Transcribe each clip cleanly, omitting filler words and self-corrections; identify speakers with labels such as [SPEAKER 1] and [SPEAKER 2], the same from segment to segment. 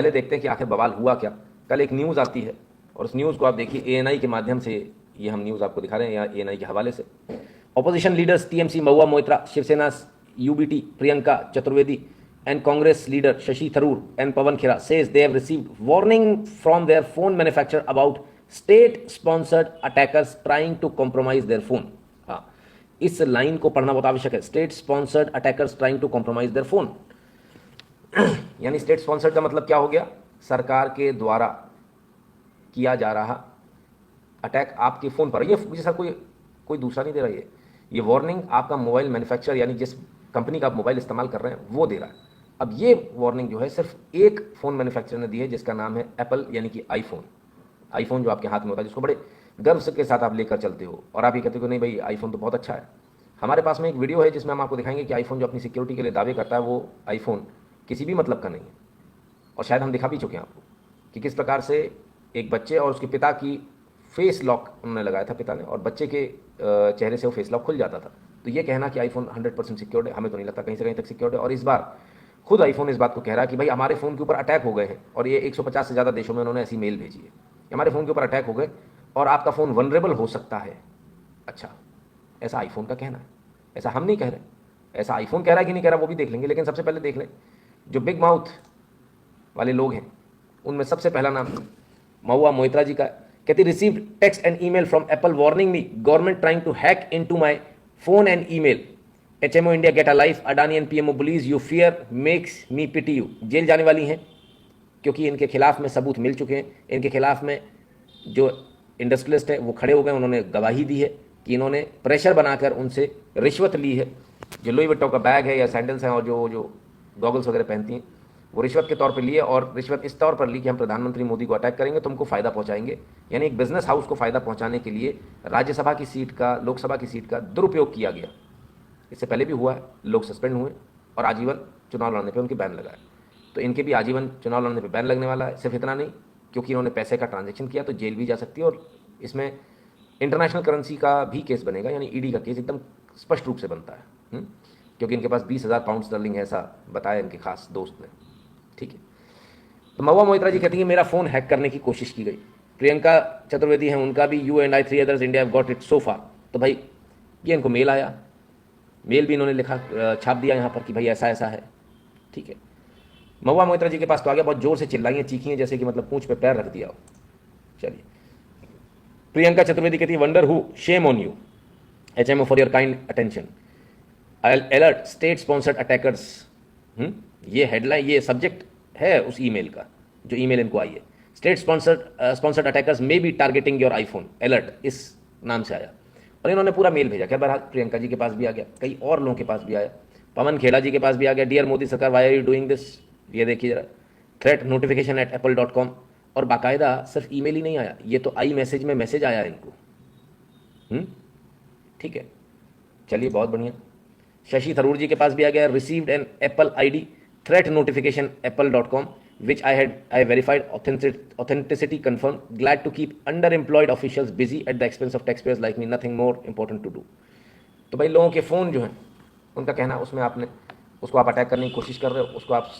[SPEAKER 1] पहले देखते हैं कि आखिर बवाल हुआ क्या। कल एक न्यूज़ आती है और उस न्यूज़ को आप देखिए, एएनआई के माध्यम से ये हम न्यूज़ आपको दिखा रहे हैं, या एएनआई के हवाले से। Opposition leaders TMC Mahua Moitra, Shiv Sena UBT Priyanka Chaturvedi and Congress leader Shashi Tharoor and Pawan Khera says they have received warning from their phone manufacturer about state-sponsored attackers trying to compromise their phone. हाँ, इस लाइन को पढ़ना बहुत आवश्यक है। State sponsored attackers trying to compromise their phone, यानी state sponsored का मतलब क्या हो गया? सरकार के द्वारा किया जा रहा अटैक आपके फ़ोन पर। ये जैसा कोई दूसरा नहीं दे रहा है, ये वार्निंग आपका मोबाइल मैन्युफैक्चरर यानी जिस कंपनी का आप मोबाइल इस्तेमाल कर रहे हैं वो दे रहा है। अब ये वार्निंग जो है सिर्फ एक फ़ोन मैन्युफैक्चरर ने दी है, जिसका नाम है एप्पल, यानी कि आईफोन जो आपके हाथ में होता है, जिसको बड़े गर्व के साथ आप लेकर चलते हो और आप ये कहते हो नहीं भाई आईफोन तो बहुत अच्छा है। हमारे पास में एक वीडियो है जिसमें हम आपको दिखाएंगे कि आईफोन जो अपनी सिक्योरिटी के लिए दावे करता है, वो आईफोन किसी भी मतलब का नहीं है। और शायद हम दिखा भी चुके हैं आपको कि किस प्रकार से एक बच्चे और उसके पिता की फेस लॉक उन्होंने लगाया था, पिता ने, और बच्चे के चेहरे से वो फेस लॉक खुल जाता था। तो ये कहना कि आईफोन 100% सिक्योर्ड है, हमें तो नहीं लगता कहीं से कहीं तक सिक्योर्ड है। और इस बार खुद आईफोन इस बात को कह रहा है कि भाई हमारे फ़ोन के ऊपर अटैक हो गए हैं, और ये 150 से ज़्यादा देशों में उन्होंने ऐसी मेल भेजी है, हमारे फ़ोन के ऊपर अटैक हो गए और आपका फ़ोन वनरेबल हो सकता है। अच्छा, ऐसा आईफोन का कहना है, ऐसा हम नहीं कह रहे, ऐसा आईफोन कह रहा है कि नहीं कह रहा वो भी देख लेंगे। लेकिन सबसे पहले देख लें जो बिग माउथ वाले लोग हैं, उनमें सबसे पहला नाम महुआ मोइत्रा जी का। कहती received text and email from Apple warning me government trying to hack into my phone and email. HMO India get a life, Adani and PMO bullies you fear makes me pity you. जेल जाने वाली हैं क्योंकि इनके खिलाफ में सबूत मिल चुके हैं। इनके खिलाफ में जो इंडस्ट्रियलिस्ट है वो खड़े हो गए, उन्होंने गवाही दी है कि इन्होंने प्रेशर बनाकर उनसे रिश्वत ली है। जो लुई विट्टो का बैग है या सैंडल्स हैं और जो गॉगल्स वगैरह पहनती हैं, वो रिश्वत के तौर पे लिए, और रिश्वत इस तौर पर ली कि हम प्रधानमंत्री मोदी को अटैक करेंगे, तुमको फ़ायदा पहुंचाएंगे। यानी एक बिजनेस हाउस को फ़ायदा पहुंचाने के लिए राज्यसभा की सीट का, लोकसभा की सीट का दुरुपयोग किया गया। इससे पहले भी हुआ है, लोग सस्पेंड हुए और आजीवन चुनाव लड़ने पर उनके बैन लगाए। तो इनके भी आजीवन चुनाव लड़ने पर बैन लगने वाला है। सिर्फ इतना नहीं, क्योंकि इन्होंने पैसे का ट्रांजेक्शन किया तो जेल भी जा सकती है, और इसमें इंटरनेशनल करेंसी का भी केस बनेगा, यानी ईडी का केस एकदम स्पष्ट रूप से बनता है। क्योंकि इनके पास 20,000 पाउंड स्टर्लिंग है, ऐसा बताया इनके खास दोस्त ने। ठीक है, तो महुआ मोइत्रा जी कहती है मेरा फ़ोन हैक करने की कोशिश की गई। प्रियंका चतुर्वेदी हैं, उनका भी you and I 3 others India have got it so far. तो भाई ये इनको मेल आया, मेल भी इन्होंने लिखा, छाप दिया यहाँ पर कि भाई ऐसा ऐसा है। ठीक है, महुआ मोइत्रा जी के पास तो आ गया, बहुत जोर से चिल्लाई हैं, चीखी हैं, जैसे कि मतलब पूंछ पे पैर रख दिया हो। चलिए, प्रियंका चतुर्वेदी कहती है wonder who shame on you HMO for your kind attention, alert state sponsored attackers. ये हेडलाइन, ये सब्जेक्ट है उस ईमेल का, जो ईमेल इनको आई है। State sponsored attackers may be targeting your iPhone, alert इस नाम से आया। और इन्होंने पूरा मेल भेजा। खैर बहरहाल प्रियंका जी के पास भी आ गया, कई और लोगों के पास भी आया, पवन खेड़ा जी के पास भी आ गया। डियर मोदी सरकार why are you doing this, ये देखिए जरा, थ्रेट नोटिफिकेशन एट apple.com। और बाकायदा सिर्फ ईमेल ही नहीं आया, ये तो आई मैसेज में मैसेज आया इनको। ठीक है, चलिए बहुत बढ़िया। शशि थरूर जी के पास भी आ गया, received an apple ID threat notification apple.com which I verified authenticity confirmed, glad to keep underemployed officials busy at the expense of taxpayers like me, nothing more important to do। तो भाई लोगों के फ़ोन जो हैं उनका कहना, उसमें आपने उसको आप अटैक करने की कोशिश कर रहे हो, उसको आप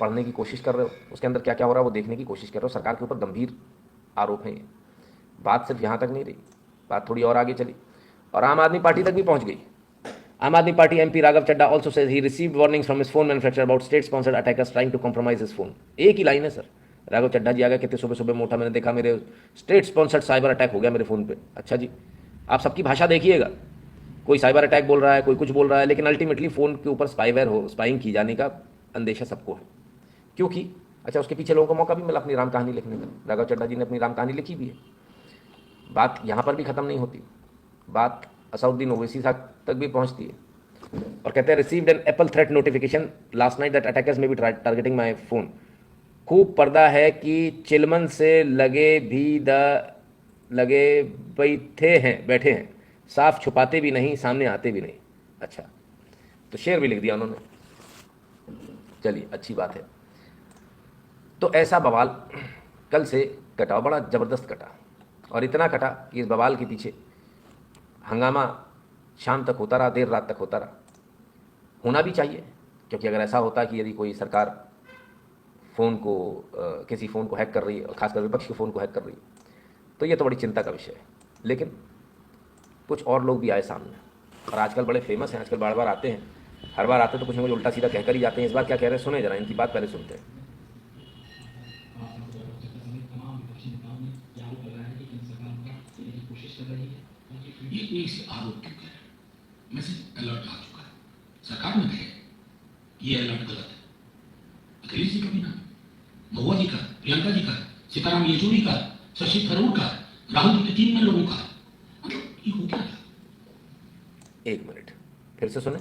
[SPEAKER 1] पढ़ने की कोशिश कर रहे हो, उसके अंदर क्या क्या हो रहा है वो देखने की कोशिश कर रहे हो। सरकार के ऊपर गंभीर आरोप हैं ये। बात सिर्फ यहाँ तक नहीं रही, बात थोड़ी और आगे चली और आम आदमी पार्टी तक भी पहुँच गई। Aam Aadmi Party MP Raghav Chadha also says he received warnings from his phone manufacturer about state sponsored attackers trying to compromise his phone। एक ही लाइन है सर, राघव चड्डा जी आ गए, कितने सुबह सुबह मोटा, मैंने देखा मेरे स्टेट स्पॉन्सर्ड साइबर अटैक हो गया मेरे फ़ोन पे। अच्छा जी, आप सबकी भाषा देखिएगा, कोई साइबर अटैक बोल रहा है, कोई कुछ बोल रहा है, लेकिन अल्टीमेटली फ़ोन के ऊपर स्पाईवेयर हो, स्पाइंग की जाने का अंदेशा सबको है। क्योंकि अच्छा, उसके पीछे लोगों को मौका भी मिला अपनी राम कहानी लिखने का। राघव चड्डा जी ने अपनी राम कहानी लिखी भी है। बात यहाँ पर भी ख़त्म नहीं होती, बात असउद्दीन ओवैसी साहब तक भी पहुँचती है। और कहते हैं received an apple threat notification last night that attackers में बी टारगेटिंग माय फोन। खूब पर्दा है कि चिलमन से लगे बैठे हैं, साफ छुपाते भी नहीं, सामने आते भी नहीं। अच्छा, तो शेर भी लिख दिया उन्होंने। चलिए अच्छी बात है। तो ऐसा बवाल कल से कटा, बड़ा ज़बरदस्त कटा, और इतना कटा कि इस बवाल के पीछे हंगामा शाम तक होता रहा, देर रात तक होता रहा। होना भी चाहिए, क्योंकि अगर ऐसा होता कि यदि कोई सरकार फ़ोन को किसी फ़ोन को हैक कर रही है, और खासकर विपक्ष के फ़ोन को हैक कर रही है। तो ये तो बड़ी चिंता का विषय है। लेकिन कुछ और लोग भी आए सामने, और आजकल बड़े फेमस हैं, आजकल बार बार आते हैं, हर बार आते हैं तो कुछ ना कुछ उल्टा सीधा कहकर ही जाते हैं। इस बार क्या कह रहे हैं सुने जरा, इनकी बात पहले सुनते हैं।
[SPEAKER 2] ये इस आरोप क्यों कह रहे हैं? मैसेज अलर्ट आ चुका है, सरकार ने कहे ये अलर्ट गलत है। अखिलेश जी का भी नाम, महुआ जी का, प्रियंका जी का, सीताराम येचुरी का, शशि थरूर का, राहुल जी के 3 में लोगों का, मतलब ये हो क्या रहा?
[SPEAKER 1] एक मिनट फिर से सुने।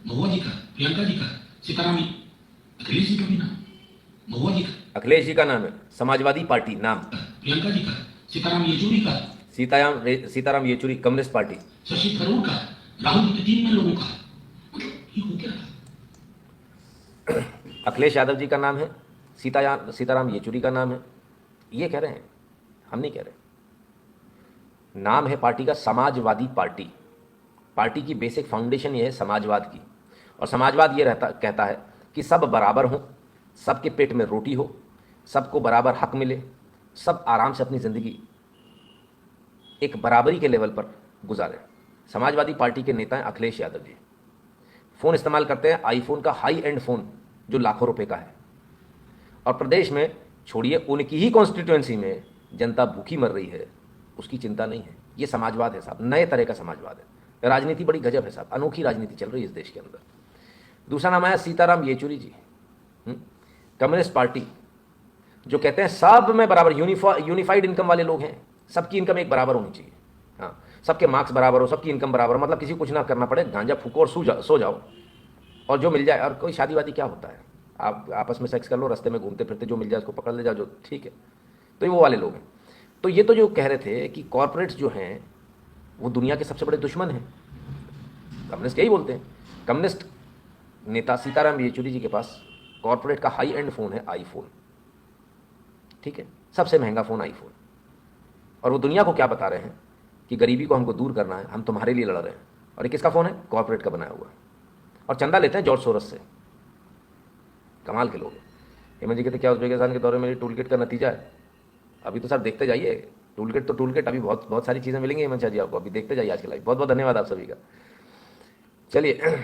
[SPEAKER 2] महुआ जी का, प्रियंका जी का, सीताराम, अखिलेश जी का भी नाम, महुआ जी का,
[SPEAKER 1] अखिलेश जी का नाम है, समाजवादी पार्टी नाम,
[SPEAKER 2] प्रियंका जी का, सीताराम येचुरी का,
[SPEAKER 1] सीताराम येचुरी कम्युनिस्ट पार्टी,
[SPEAKER 2] शशि थरूर का, राहुल जी के 3 में लोगों का, मतलब ये हो क्या रहा?
[SPEAKER 1] अखिलेश यादव जी का नाम है, सीताराम येचुरी का नाम है। ये कह रहे हैं, हम नहीं कह रहे। नाम है पार्टी का समाजवादी पार्टी। पार्टी की बेसिक फाउंडेशन ये है समाजवाद की, और समाजवाद ये कहता है कि सब बराबर हों, सबके पेट में रोटी हो, सबको बराबर हक मिले, सब आराम से अपनी ज़िंदगी एक बराबरी के लेवल पर गुजारें। समाजवादी पार्टी के नेता हैं अखिलेश यादव जी। फ़ोन इस्तेमाल करते हैं आईफोन का हाई एंड फ़ोन जो लाखों रुपए का है, और प्रदेश में छोड़िए उनकी ही कॉन्स्टिट्यूएंसी में जनता भूखी मर रही है, उसकी चिंता नहीं है। ये समाजवाद है साहब, नए तरह का समाजवाद है। राजनीति बड़ी गजब है साहब, अनोखी राजनीति चल रही है इस देश के अंदर। दूसरा नाम आया सीताराम येचुरी जी, कम्युनिस्ट पार्टी, जो कहते हैं सब में बराबर, यूनिफाइड इनकम वाले लोग हैं, सबकी इनकम एक बराबर होनी चाहिए। हाँ, सबके मार्क्स बराबर हो, सबकी इनकम बराबर, मतलब किसी को कुछ ना करना पड़े, गांजा फूको और सो जाओ और जो मिल जाए। और कोई शादी वादी क्या होता है, आप आपस में सेक्स कर लो, रास्ते में घूमते फिरते जो मिल जाए उसको पकड़ ले जाओ, जो ठीक है। तो ये वो वाले लोग हैं। तो ये तो जो कह रहे थे कि कॉरपोरेट्स जो हैं वो दुनिया के सबसे बड़े दुश्मन हैं, कम्युनिस्ट यही बोलते हैं। कम्युनिस्ट नेता सीताराम येचुरी जी के पास कॉरपोरेट का हाई एंड फ़ोन है आईफोन, ठीक है, सबसे महंगा फ़ोन आईफोन। और वो दुनिया को क्या बता रहे हैं कि गरीबी को हमको दूर करना है, हम तुम्हारे लिए लड़ रहे हैं। और ये किसका फ़ोन है? कॉरपोरेट का बनाया हुआ। और चंदा लेते हैं जॉर्ज सोरस से। कमाल के लोग हैं। हेमंत जी कहते क्या उज्बेकिस्तान के दौरे में टूल किट का नतीजा है? अभी तो सर देखते जाइए, टूल किट तो टूल किट, अभी बहुत बहुत सारी चीज़ें मिलेंगी हेमंत शाह जी आपको, अभी देखते जाइए आज के लाइव। बहुत बहुत धन्यवाद आप सभी का। चलिए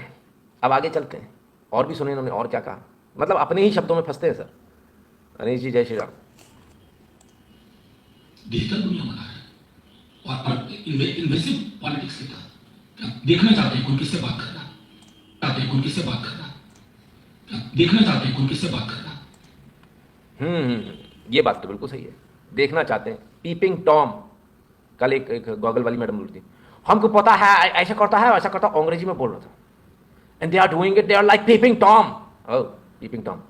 [SPEAKER 1] अब आगे चलते हैं, और भी सुने इन्होंने और क्या कहा, मतलब अपने ही शब्दों में फंसते हैं सर। अनिश जी जय श्री राम।
[SPEAKER 2] डिजिटल दुनिया बना है और इन्वेसिव पॉलिटिक्स के तहत आप देखना चाहते हैं कौन किससे बात कर रहा है, चाहते हैं कौन किससे बात कर रहा है, आप देखना चाहते हैं कौन किससे बात कर रहा है।
[SPEAKER 1] ये बात तो बिल्कुल सही है, देखना चाहते हैं। पीपिंग टॉम, कल एक गॉगल वाली मैडम बोलती, हमको पता है ऐसा करता है वैसा करता, अंग्रेजी में बोल रहा था। And they are doing it, they are like peeping Tom. Oh peeping Tom.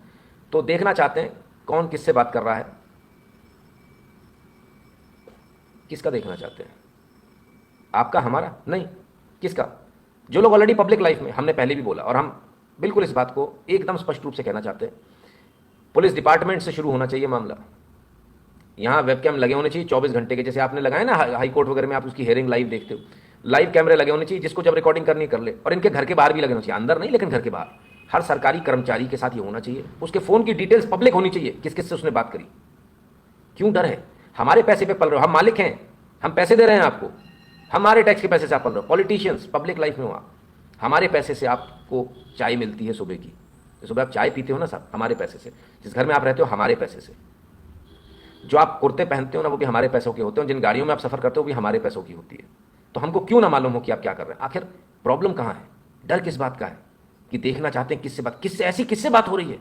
[SPEAKER 1] तो देखना चाहते हैं कौन किससे बात कर रहा है। किसका देखना चाहते हैं? आपका, हमारा? नहीं, किसका? जो लोग ऑलरेडी पब्लिक लाइफ में, हमने पहले भी बोला और हम बिल्कुल इस बात को एकदम स्पष्ट रूप से कहना चाहते हैं, पुलिस डिपार्टमेंट से शुरू होना चाहिए मामला। यहाँ वेबकैम लगे होने चाहिए 24 घंटे के, जैसे आपने लगाए ना हाई कोर्ट वगैरह में, आप उसकी हेयरिंग लाइव देखते हो, लाइव कैमरे लगे होने चाहिए, जिसको जब रिकॉर्डिंग करनी कर ले। और इनके घर के बाहर भी लगे होने चाहिए, अंदर नहीं लेकिन घर के बाहर। हर सरकारी कर्मचारी के साथ ये होना चाहिए। उसके फ़ोन की डिटेल्स पब्लिक होनी चाहिए, किस किस से उसने बात करी। क्यों डर है? हमारे पैसे पे पल रहे हो, हम मालिक हैं, हम पैसे दे रहे हैं आपको, हमारे टैक्स के पैसे से आप पल रहे हो। पॉलिटिशियंस पब्लिक लाइफ में हो आप, हमारे पैसे से आपको चाय मिलती है सुबह की, सुबह आप चाय पीते हो ना साहब, हमारे पैसे से। जिस घर में आप रहते हो हमारे पैसे से। जो आप कुर्ते पहनते हो ना वो भी हमारे पैसों के होते हैं, जिन गाड़ियों में आप सफ़र करते हो वो भी हमारे पैसों की होती है। तो हमको क्यों ना मालूम हो कि आप क्या कर रहे हैं? आखिर प्रॉब्लम कहाँ है? डर किस बात का है? कि देखना चाहते हैं किससे बात, किससे बात हो रही है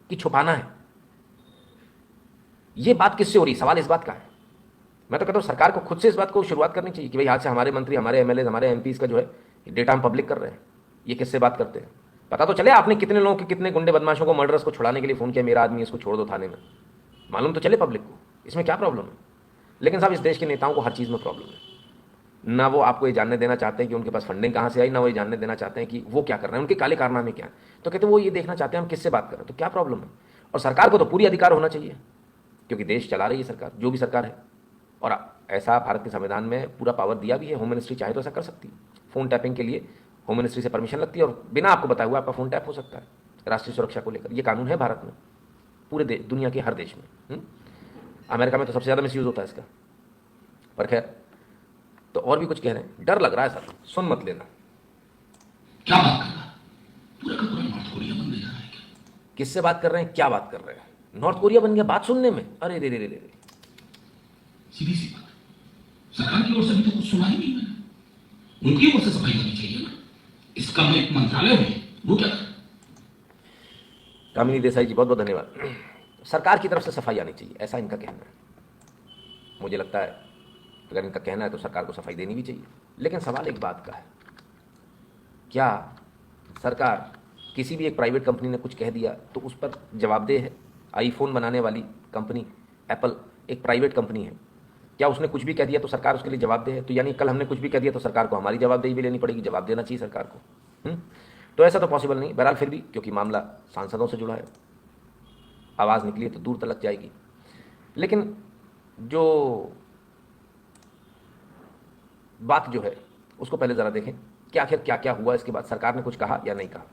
[SPEAKER 1] कि छुपाना है? ये बात किससे हो रही है? सवाल इस बात का है। मैं तो कहता हूँ सरकार को खुद से इस बात को शुरुआत करनी चाहिए कि भाई आज से हमारे मंत्री, हमारे एमएलए, हमारे एमपीज का जो है डेटा हम पब्लिक कर रहे हैं, ये किससे बात करते हैं। पता तो चले आपने कितने लोगों के, कितने गुंडे बदमाशों को, मर्डरर्स को छुड़ाने के लिए फ़ोन किया, मेरा आदमी इसको छोड़ दो थाने में, मालूम तो चले पब्लिक को। इसमें क्या प्रॉब्लम है? लेकिन साहब इस देश के नेताओं को हर चीज़ में प्रॉब्लम है। ना वो आपको ये जानने देना चाहते हैं कि उनके पास फंडिंग कहाँ से आई, ना वो ये जानने देना चाहते हैं कि वो क्या कर रहे हैं, उनके काले कारनामे क्या हैं। तो कहते हैं वो ये देखना चाहते हैं हम किससे बात कर रहे हैं। तो क्या प्रॉब्लम है? और सरकार को तो पूरी अधिकार होना चाहिए, क्योंकि देश चला रही है सरकार, जो भी सरकार है। और ऐसा भारत के संविधान में पूरा पावर दिया भी है, होम मिनिस्ट्री चाहे तो ऐसा कर सकती है। फ़ोन टैपिंग के लिए होम मिनिस्ट्री से परमिशन लगती है और बिना आपको बताए हुए आपका फ़ोन टैप हो सकता है, राष्ट्रीय सुरक्षा को लेकर। ये कानून है भारत में। पूरे दुनिया के हर देश में। अमेरिका में तो सबसे ज़्यादा मिसयूज़ होता है इसका, पर खैर। तो और भी कुछ कह रहे हैं, डर लग रहा है सर, सुन मत लेना।
[SPEAKER 2] क्या बात कर रहा है? पूरा का पूरा नॉर्थ कोरिया बन गया है क्या?
[SPEAKER 1] किससे बात कर रहे हैं, क्या बात कर रहे हैं? नॉर्थ कोरिया बन गया बात सुनने में? अरे रे रे रे रे,
[SPEAKER 2] सीधी सी बात, सरकार की ओर से भी तो कुछ सुना ही नहीं मैंने। उनकी ओर से सफाई होनी चाहिए ना। इसका मैं एक मंत्रालय में वो क्या कर?
[SPEAKER 1] कामिनी देसाई जी बहुत बहुत धन्यवाद। सरकार की तरफ से सफाई आनी चाहिए, ऐसा इनका कहना है। मुझे लगता है अगर इनका कहना है तो सरकार को सफाई देनी भी चाहिए। लेकिन सवाल एक बात का है, क्या सरकार किसी भी एक प्राइवेट कंपनी ने कुछ कह दिया तो उस पर जवाबदेह है? आईफोन बनाने वाली कंपनी एप्पल एक प्राइवेट कंपनी है, क्या उसने कुछ भी कह दिया तो सरकार उसके लिए जवाबदेह है? तो यानी कल हमने कुछ भी कह दिया तो सरकार को हमारी जवाबदेही भी लेनी पड़ेगी, जवाब देना चाहिए सरकार को। तो ऐसा तो पॉसिबल नहीं। बहरहाल फिर भी क्योंकि मामला सांसदों से जुड़ा है, आवाज़ निकली है तो दूर तक जाएगी। लेकिन जो बात जो है उसको पहले ज़रा देखें कि आखिर क्या क्या हुआ, इसके बाद सरकार ने कुछ कहा या नहीं कहा।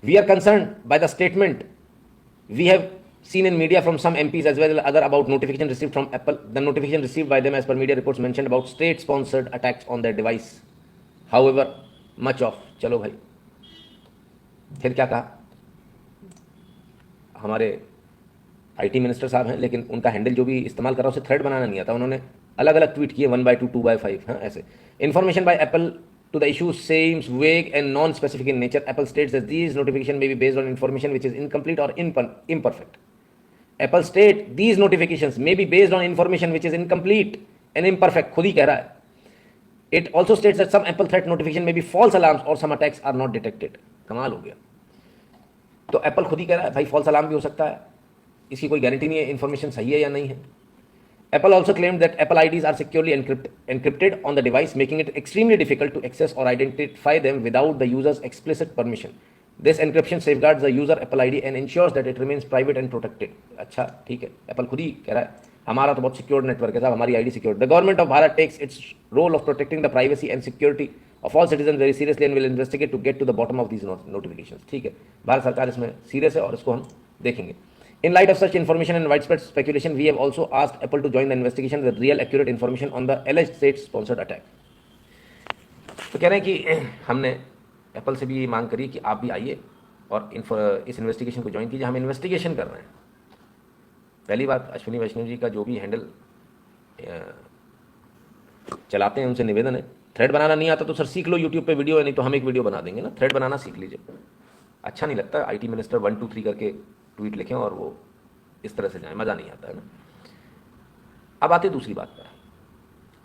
[SPEAKER 1] We are concerned by the statement we have seen in media from some MPs as well as other about notification received from Apple. The notification received by them as per media reports mentioned about state-sponsored attacks on their device. However, much of चलो भाई, फिर क्या कहा? हमारे IT minister साहब हैं, लेकिन उनका हैंडल जो भी इस्तेमाल कर रहा है उसे थ्रेड बनाना नहीं आता। उन्होंने अलग अलग ट्वीट किए 1/2, 2/5, हाँ ऐसे। Information bye Apple to the issue seems vague and non-specific in nature. Apple states that these notifications may be based on information which is incomplete or imperfect. Apple state these notifications may be based on information which is incomplete and imperfect. खुद ही कह रहा है। It also states that some Apple threat notification may be false alarms or some attacks are not detected. कमाल हो गया। तो Apple खुद ही कह रहा है भाई फॉल्स अलार्म भी हो सकता है, इसकी कोई गारंटी नहीं है इन्फॉर्मेशन सही है या नहीं है। Apple also claimed that Apple IDs are securely encrypted on the device, making it extremely difficult to access or identify them without the user's explicit permission. This encryption safeguards the user Apple ID and ensures that it remains private and protected. अच्छा ठीक है, Apple खुद ही कह रहा है हमारा तो बहुत सिक्योर्ड नेटवर्क है साहब, हमारी ID secured. The government of Bharat takes its role of protecting the privacy and security of all citizens very seriously and will investigate to get to the bottom of these notifications. ठीक है, भारत सरकार इसमें serious है और इसको हम देखेंगे। In light of such information and widespread speculation, we have also asked Apple to join the investigation with real accurate information on the alleged state-sponsored attack. तो कह रहे हैं कि हमने एप्पल से भी ये मांग करी कि आप भी आइए और इस इन्वेस्टिगेशन को ज्वाइन कीजिए, हम इन्वेस्टिगेशन कर रहे हैं। पहली बात, अश्विनी वैष्णव जी का जो भी हैंडल चलाते हैं उनसे निवेदन है, थ्रेड बनाना नहीं आता तो सर सीख लो, यूट्यूब पे वीडियो है, नहीं तो हम एक वीडियो बना देंगे ना, थ्रेड बनाना सीख लीजिए। अच्छा नहीं लगता आईटी मिनिस्टर 1 2 3 करके ट्वीट लिखें और वो इस तरह से जाए, मज़ा नहीं आता है ना। अब आते दूसरी बात पर,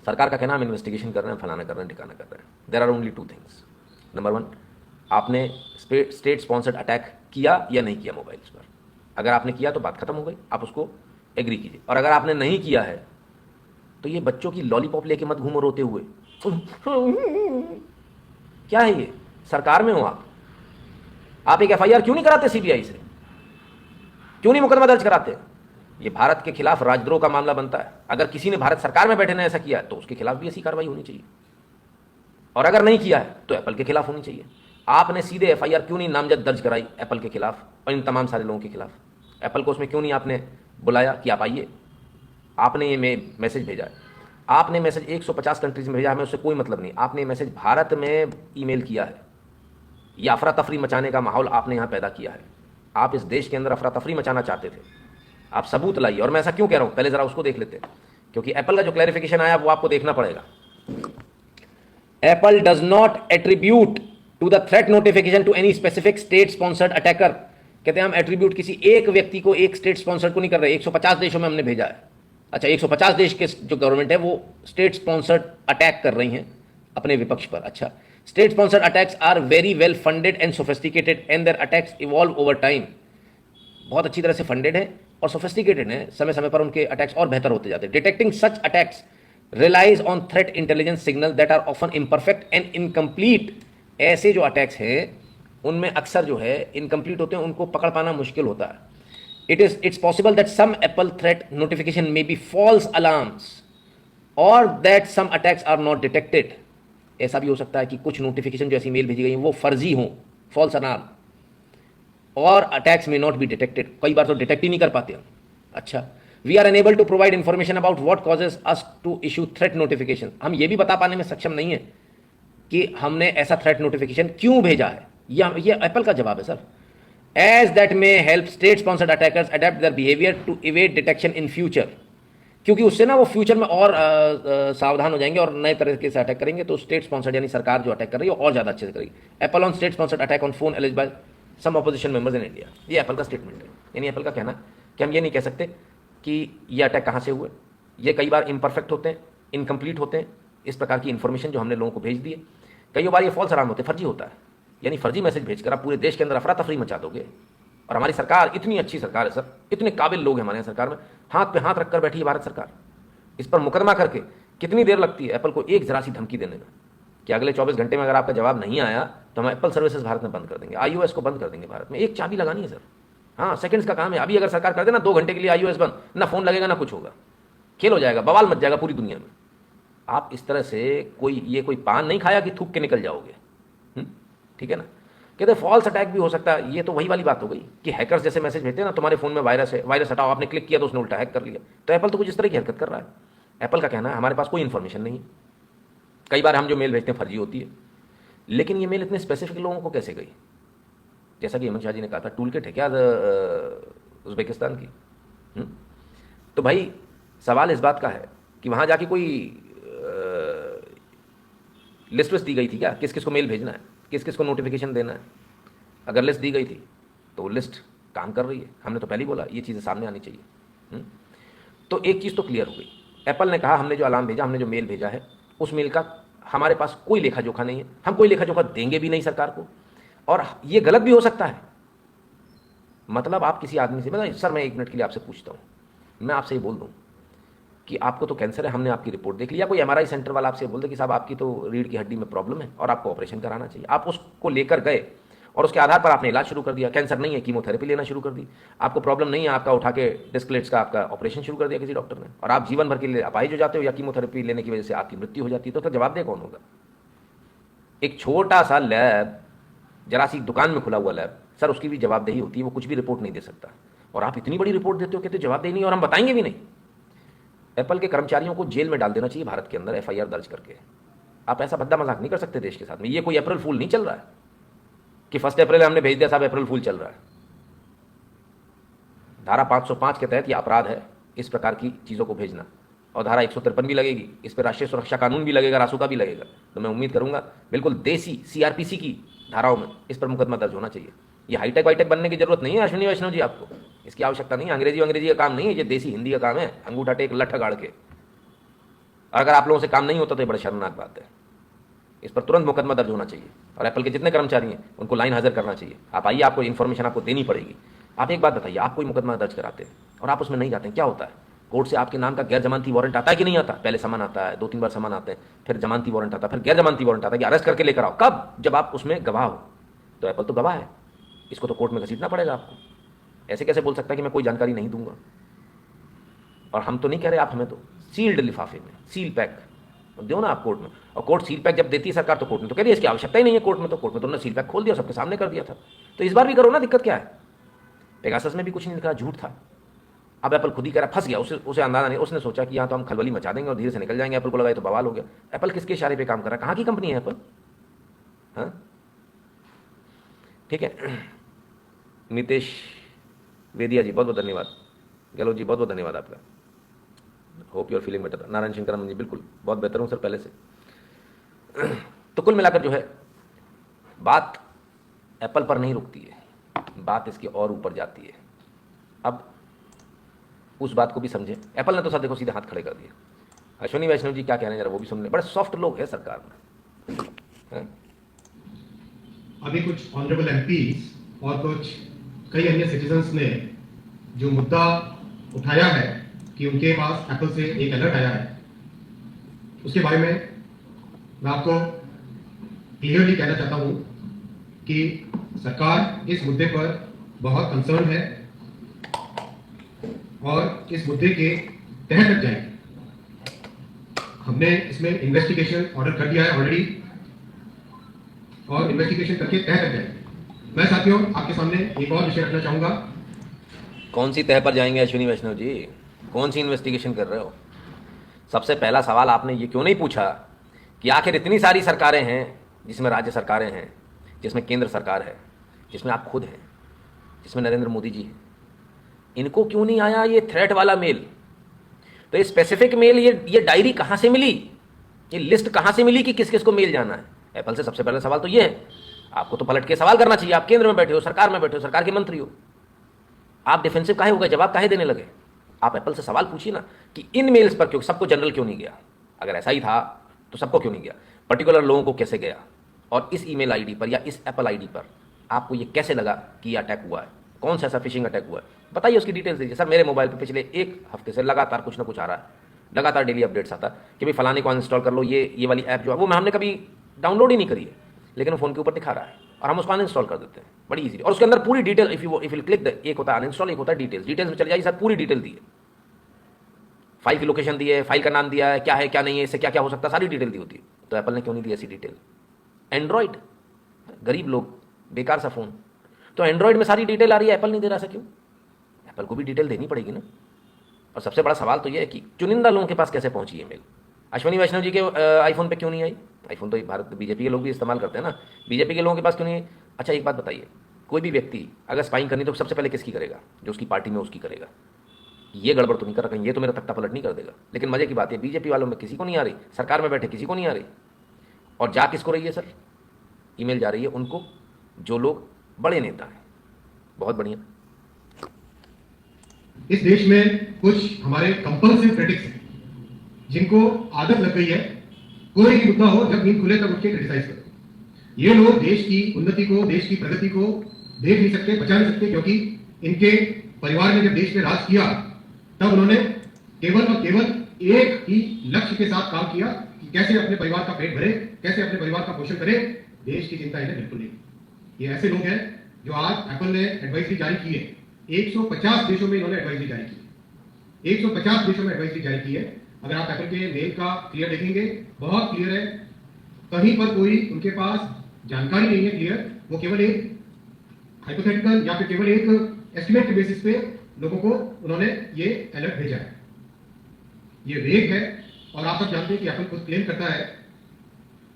[SPEAKER 1] सरकार का कहना हम इन्वेस्टिगेशन कर रहे हैं, फलाना कर रहे हैं, ठिकाना कर रहे हैं। There are only 2 things. Number 1, आपने स्टेट स्पॉन्सर्ड अटैक किया या नहीं किया मोबाइल्स पर। अगर आपने किया तो बात खत्म हो गई, आप उसको एग्री कीजिए। और अगर आपने नहीं किया है तो ये बच्चों की लॉलीपॉप लेके मत घूमो रोते हुए। क्या है ये, सरकार में हो आप एक एफआईआर क्यों नहीं कराते सीबीआई से, क्यों नहीं मुकदमा दर्ज कराते? ये भारत के खिलाफ राजद्रोह का मामला बनता है। अगर किसी ने भारत सरकार में बैठे ने ऐसा किया तो उसके खिलाफ भी ऐसी कार्रवाई होनी चाहिए, और अगर नहीं किया है तो एप्पल के खिलाफ होनी चाहिए। आपने सीधे एफआईआर क्यों नहीं नामजद दर्ज कराई एप्पल के खिलाफ और इन तमाम सारे लोगों के खिलाफ? एप्पल को उसमें क्यों नहीं आपने बुलाया कि आप आइए? आपने ये मैसेज भेजा है, आपने मैसेज 150 कंट्रीज में भेजा, हमें उससे कोई मतलब नहीं। आपने मैसेज भारत में ईमेल किया है, या अफरा तफरी मचाने का माहौल आपने यहाँ पैदा किया है। आप इस देश के अंदर अफरा तफरी मचाना चाहते थे, आप सबूत लाइए। और मैं ऐसा क्यों कह रहा हूँ, पहले ज़रा उसको देख लेते हैं, क्योंकि एप्पल का जो क्लैरिफिकेशन आया वो आपको देखना पड़ेगा। Apple does not attribute to the threat notification to any specific state sponsored attacker. कहते हैं हम एट्रीब्यूट किसी एक व्यक्ति को, एक स्टेट स्पॉन्सर्ड को नहीं कर रहे। 150 देशों में हमने भेजा है। अच्छा, 150 देश के जो गवर्नमेंट है वो स्टेट स्पॉन्सर्ड अटैक कर रही हैं अपने विपक्ष पर। अच्छा, state sponsored attacks are very well funded and sophisticated and their attacks evolve over time. बहुत अच्छी तरह से फंडेड है और सोफिस्टिकेटेड है, समय समय पर उनके अटैक्स और बेहतर होते जाते हैं। Detecting such attacks relies on threat intelligence signal that are often imperfect and incomplete. ऐसे जो अटैक्स हैं उनमें अक्सर जो है इनकम्प्लीट होते हैं, उनको पकड़ पाना मुश्किल होता है। It's possible that some Apple threat notification may be false alarms or that some attacks are not detected. ऐसा भी हो सकता है कि कुछ नोटिफिकेशन जो ऐसी मेल भेजी गई वो फर्जी हों, फॉल्स अलार्म। और अटैक्स में नॉट बी डिटेक्टेड, कई बार तो डिटेक्ट ही नहीं कर पाते हम। अच्छा, we are unable to provide information about what causes us to issue threat notification, हम ये भी बता पाने में सक्षम नहीं है कि हमने ऐसा थ्रेट नोटिफिकेशन क्यों भेजा है। ये एप्पल का जवाब है sir. As that may help state sponsored attackers adapt their behaviour to evade detection in future, क्योंकि उससे ना वो फ्यूचर में और सावधान हो जाएंगे और नए तरीके से अटैक करेंगे, तो स्टेट स्पॉन्सर्ड यानी सरकार जो अटैक कर रही है और ज़्यादा अच्छे से करेगी। Apple on state sponsored attack on phone alleges by some opposition members in India, ये एप्पल का स्टेटमेंट है। यानी एप्पल का कहना कि हम ये नहीं कह सकते कि ये अटैक कहाँ से हुए, ये कई बार इम्परफेक्ट होते हैं, इनकम्प्लीट होते हैं, इस प्रकार की इन्फॉर्मेशन जो हमने लोगों को भेज दी है, कई बार ये फॉल्स अलार्म होते हैं, फर्जी होता है। यानी फर्जी मैसेज भेजकर आप पूरे देश के अंदर अफरा तफरी मचा दोगे। और हमारी सरकार इतनी अच्छी सरकार है सर, इतने काबिल लोग हैं हमारे यहाँ सरकार में, हाथ पे हाथ रखकर बैठी है भारत सरकार। इस पर मुकदमा करके कितनी देर लगती है एप्पल को एक जरा सी धमकी देने में कि अगले 24 घंटे में अगर आपका जवाब नहीं आया तो हम एप्पल सर्विसेज भारत में बंद कर देंगे, iOS को बंद कर देंगे भारत में। एक चाबी लगानी है सर, हाँ सेकंड्स का काम है। अभी अगर सरकार कर दे ना 2 घंटे के लिए iOS बंद, ना फोन लगेगा ना कुछ होगा, खेल हो जाएगा, बवाल मच जाएगा पूरी दुनिया में। आप इस तरह से कोई पान नहीं खाया कि थूक के निकल जाओगे, ठीक है ना। कहते फॉल्स अटैक भी हो सकता है, ये तो वही वाली बात हो गई कि हैकर्स जैसे मैसेज भेजते हैं ना, तुम्हारे फोन में वायरस है, वायरस हटाओ, आपने क्लिक किया तो उसने उल्टा हैक कर लिया। तो एप्पल तो कुछ इस तरह की हरकत कर रहा है। एप्पल का कहना है हमारे पास कोई इन्फॉर्मेशन नहीं है, कई बार हम जो मेल भेजते हैं फर्जी होती है, लेकिन ये मेल इतने स्पेसिफिक लोगों को कैसे गई। जैसा कि हेमंत शाह जी ने कहा था, टूल किट है क्या उज्बेकिस्तान की। तो भाई सवाल इस बात का है कि वहाँ जाके कोई लिस्ट दी गई थी क्या, किस किस को मेल भेजना है, किस किस को नोटिफिकेशन देना है। अगर लिस्ट दी गई थी तो वो लिस्ट काम कर रही है, हमने तो पहले ही बोला ये चीज़ें सामने आनी चाहिए। तो एक चीज़ तो क्लियर हो गई, एप्पल ने कहा हमने जो अलार्म भेजा, हमने जो मेल भेजा है, उस मेल का हमारे पास कोई लेखा जोखा नहीं है, हम कोई लेखा जोखा देंगे भी नहीं सरकार को, और ये गलत भी हो सकता है। मतलब आप किसी आदमी से, मतलब सर मैं 1 मिनट के लिए आपसे पूछता हूँ, मैं आपसे ये बोल दूँ कि आपको तो कैंसर है, हमने आपकी रिपोर्ट देख लिया, कोई MRI सेंटर वाला आपसे बोल दे कि साहब आपकी तो रीढ़ की हड्डी में प्रॉब्लम है और आपको ऑपरेशन कराना चाहिए, आप उसको लेकर गए और उसके आधार पर आपने इलाज शुरू कर दिया, कैंसर नहीं है कीमोथेरेपी लेना शुरू कर दी, आपको प्रॉब्लम नहीं है, आपका उठा के डिस्कलेट्स का आपका ऑपरेशन शुरू कर दिया किसी डॉक्टर ने, और आप जीवन भर के लिए अपाहिज हो जाते हो या कीमोथेरेपी लेने की वजह से आपकी मृत्यु हो जाती है, तो जवाबदेह कौन होगा। एक छोटा सा लैब, जरा सी दुकान में खुला हुआ लैब, सर उसकी भी जवाबदेही होती है, वो कुछ भी रिपोर्ट नहीं दे सकता, और आप इतनी बड़ी रिपोर्ट देते हो, कहते जवाबदेही नहीं और हम बताएंगे भी नहीं। एप्पल के कर्मचारियों को जेल में डाल देना चाहिए भारत के अंदर FIR दर्ज करके। आप ऐसा भद्दा मजाक नहीं कर सकते देश के साथ में। ये कोई अप्रैल फूल नहीं चल रहा है कि 1 अप्रैल हमने भेज दिया साहब अप्रैल फूल चल रहा है। धारा 505 के तहत यह अपराध है इस प्रकार की चीज़ों को भेजना, और धारा 153 भी लगेगी, इस पर राष्ट्रीय सुरक्षा कानून भी लगेगा, रासुका भी लगेगा। तो मैं उम्मीद करूंगा बिल्कुल देसी CRPC की धाराओं में इस पर मुकदमा दर्ज होना चाहिए। ये हाईटेक वाईटेक बनने की जरूरत नहीं है अश्विनी वैष्णव जी, आपको इसकी आवश्यकता नहीं है। अंग्रेजी का काम नहीं है, ये देसी हिंदी का काम है, अंगूठा टेक लठ गाड़ के। अगर आप लोगों से काम नहीं होता तो ये बड़ा शर्मनाक बात है। इस पर तुरंत मुकदमा दर्ज होना चाहिए, और एप्पल के जितने कर्मचारी हैं उनको लाइन हाजिर करना चाहिए। आप आइए, आपको इन्फॉर्मेशन आपको देनी पड़ेगी। आप एक बात बताइए, आप कोई मुकदमा दर्ज कराते हैं और आप उसमें नहीं जाते हैं, क्या होता है। कोर्ट से आपके नाम का गैर जमानती वारंट आता है कि नहीं आता। पहले समन आता है, 2-3 बार समन आते हैं, फिर जमानती वारंट आता है, फिर गैर जमानती वारंट आता है कि अरेस्ट करके लेकर आओ। कब? जब आप उसमें गवाह हो। तो एप्पल तो गवाह है, इसको तो कोर्ट में घसीटना पड़ेगा आपको। ऐसे कैसे बोल सकता है कि मैं कोई जानकारी नहीं दूंगा। और हम तो नहीं कह रहे, आप हमें तो सील्ड लिफाफे में सील पैक दो ना आप कोर्ट में। और कोर्ट सील पैक जब देती है सरकार तो कोर्ट में तो कह रही है इसकी आवश्यकता ही नहीं है। कोर्ट में तो उन्होंने सील पैक खोल दिया, सबके सामने कर दिया था। तो इस बार भी करो ना, दिक्कत क्या है। पेगासस में भी कुछ नहीं लिखा, झूठ था। अब एप्पल खुद ही कह रहा, फंस गया, उसे अंदाजा नहीं। उसने सोचा कि यहाँ तो हम खलबली मचा देंगे और धीरे से निकल जाएंगे। एप्पल को लगा तो बवाल हो गया। एप्पल किसके इशारे पे काम कर रहा है, कहाँ की कंपनी है एप्पल। हाँ ठीक है। नितेश वेदिया जी बहुत बहुत धन्यवाद। गहलोत जी बहुत बहुत धन्यवाद आपका। Hope you are feeling better. Narayan Shankaram ji बिल्कुल बहुत बेहतर हूँ सर पहले से। तो कुल मिलाकर जो है बात एप्पल पर नहीं रुकती है, बात इसके और ऊपर जाती है। अब उस बात को भी समझें। एप्पल ने तो सर देखो सीधे हाथ खड़े कर दिए। अश्विनी वैष्णव जी क्या कह रहे हैं जरा वो भी सुन लें। बड़े सॉफ्ट लोग हैं सरकार में।
[SPEAKER 3] अभी कुछ ऑनरेबल एमपीज और कुछ कई अन्य सिटीजन्स ने जो मुद्दा उठाया है कि उनके पास एप्पल से एक अलर्ट आया है, उसके बारे में मैं आपको क्लियरली कहना चाहता हूं कि सरकार इस मुद्दे पर बहुत कंसर्न है और इस मुद्दे के तह तक जाएगी। हमने इसमें इन्वेस्टिगेशन ऑर्डर कर दिया है ऑलरेडी, और इन्वेस्टिगेशन करके तह तक जाएगी। मैं साथियों आपके सामने एक और विषय रखना चाहूंगा।
[SPEAKER 1] कौन सी तह पर जाएंगे अश्विनी वैष्णव जी? कौन सी इन्वेस्टिगेशन कर रहे हो? सबसे पहला सवाल आपने ये क्यों नहीं पूछा कि आखिर इतनी सारी सरकारें हैं, जिसमें राज्य सरकारें हैं, जिसमें केंद्र सरकार है, जिसमें आप खुद हैं, जिसमें नरेंद्र मोदी जी हैं, इनको क्यों नहीं आया ये थ्रेट वाला मेल? तो ये स्पेसिफिक मेल, ये डायरी कहाँ से मिली, ये लिस्ट कहाँ से मिली कि किस किस को मेल जाना है? एप्पल से सबसे पहला सवाल तो ये है। आपको तो पलट के सवाल करना चाहिए, आप केंद्र में बैठे हो, सरकार में बैठे हो, सरकार के मंत्री हो, आप डिफेंसिव काहे हो गए, जवाब काहे देने लगे? आप एप्पल से सवाल पूछिए ना कि इन मेल्स पर क्यों सबको जनरल क्यों नहीं गया? अगर ऐसा ही था तो सबको क्यों नहीं गया, पर्टिकुलर लोगों को कैसे गया? और इस ईमेल आईडी पर या इस एप्पल आईडी पर आपको ये कैसे लगा कि ये अटैक हुआ है? कौन सा ऐसा फिशिंग अटैक हुआ है? बताइए, उसकी डिटेल्स दीजिए। सर मेरे मोबाइल पर पिछले एक हफ्ते से लगातार कुछ ना कुछ आ रहा है, लगातार डेली अपडेट्स आता कि भाई फलाने को अनइंस्टॉल कर लो, ये वाली ऐप जो है वो हमने कभी डाउनलोड ही नहीं करी है, लेकिन वो फ़ोन के ऊपर दिखा रहा है और हम उसको अनइंस्टॉल कर देते हैं, बड़ी इजीली। और उसके अंदर पूरी detail, if you click the, एक होता है अनइंस्टॉल, एक होता है डिटेल्स में चले जाइए, सर पूरी डिटेल दी है, फाइल की लोकेशन दी है, फाइल का नाम दिया है, क्या है क्या नहीं है, इससे क्या क्या हो सकता है, सारी डिटेल दी होती है। तो एप्पल ने क्यों नहीं दी ऐसी डिटेल? एंड्रॉइड, गरीब लोग, बेकार सा फ़ोन, तो एंड्रॉइड में सारी डिटेल आ रही है, एप्पल नहीं दे रहा सा क्यों? एप्पल को भी डिटेल देनी पड़ेगी ना। और सबसे बड़ा सवाल तो ये है कि चुनिंदा लोगों के पास कैसे पहुंची ये मेल? अश्विनी वैष्णव जी के आईफोन पे क्यों नहीं आई? आईफोन तो भारत बीजेपी के लोग भी इस्तेमाल करते हैं ना, बीजेपी के लोगों के पास क्यों नहीं आई? अच्छा एक बात बताइए, कोई भी व्यक्ति अगर स्पाइंग करनी तो सबसे पहले किसकी करेगा? जो उसकी पार्टी में उसकी करेगा। ये गड़बड़ तो नहीं कर रखा, ये तो मेरा तख्ता पलट नहीं कर देगा। लेकिन मजे की बात है, बीजेपी वालों में किसी को नहीं आ रही, सरकार में बैठे किसी को नहीं आ रही। और जा किसको रही है सर? ईमेल जा रही है उनको जो लोग बड़े नेता हैं। बहुत बढ़िया।
[SPEAKER 3] इस देश में कुछ हमारे कंपल्सिव क्रिटिक्स हैं जिनको आदत लग गई है कोई भी मुद्दा हो जब नींद खुले तब उठ के क्रिटिसाइज करो। ये लोग देश की उन्नति को, देश की प्रगति को देख नहीं सकते, बचा नहीं सकते, क्योंकि इनके परिवार ने जब देश में राज किया तब उन्होंने केवल और केवल एक ही लक्ष्य के साथ काम किया कि कैसे अपने परिवार का पेट भरे, कैसे अपने परिवार का पोषण करे। देश की चिंता इन्हें बिल्कुल नहीं। ये ऐसे लोग हैं जो आज एप्पल ने एडवाइजरी जारी की है, 150 देशों में इन्होंने एडवाइजरी जारी की है, 150 देशों में एडवाइजरी जारी की है। अगर आप एप्पल के मेल का क्लियर देखेंगे, बहुत क्लियर है, कहीं पर कोई उनके पास जानकारी नहीं है क्लियर, वो केवल एक हाइपोथेटिकल या फिर केवल एक एस्टिमेट के बेसिस पे लोगों को उन्होंने ये अलर्ट भेजा है। ये वेग है। और आप सब जानते हैं कि एप्पल खुद क्लेम करता है,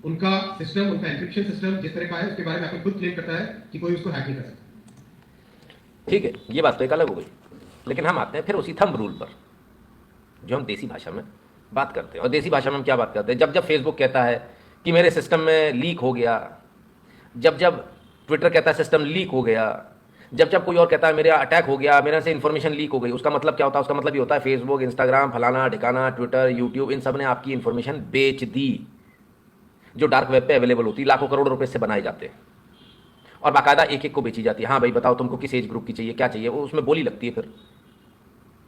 [SPEAKER 3] उनका सिस्टम, उनका एन्क्रिप्शन सिस्टम जिस तरह का है उसके बारे में एप्पल खुद क्लेम करता है कि कोई उसको हैक नहीं कर सकता।
[SPEAKER 1] ठीक है, ये बात तो एक अलग हो गई, लेकिन हम आते हैं फिर उसी थंब रूल पर जो हम देसी भाषा में बात करते हैं। और देसी भाषा में हम क्या बात करते हैं? जब जब फेसबुक कहता है कि मेरे सिस्टम में लीक हो गया, जब जब ट्विटर कहता है सिस्टम लीक हो गया, जब जब कोई और कहता है मेरा अटैक हो गया, मेरे से इन्फॉर्मेशन लीक हो गई, उसका मतलब क्या होता है? उसका मतलब ये होता है फेसबुक, इंस्टाग्राम, फलाना ठिकाना, ट्विटर, यूट्यूब, इन सब ने आपकी इन्फॉर्मेशन बेच दी, जो डार्क वेब पे अवेलेबल होती है, लाखों करोड़ रुपए से बनाए जाते हैं और बाकायदा एक एक को बेची जाती है। हाँ भाई बताओ तुमको किस एज ग्रुप की चाहिए, क्या चाहिए, वो उसमें बोली लगती है। फिर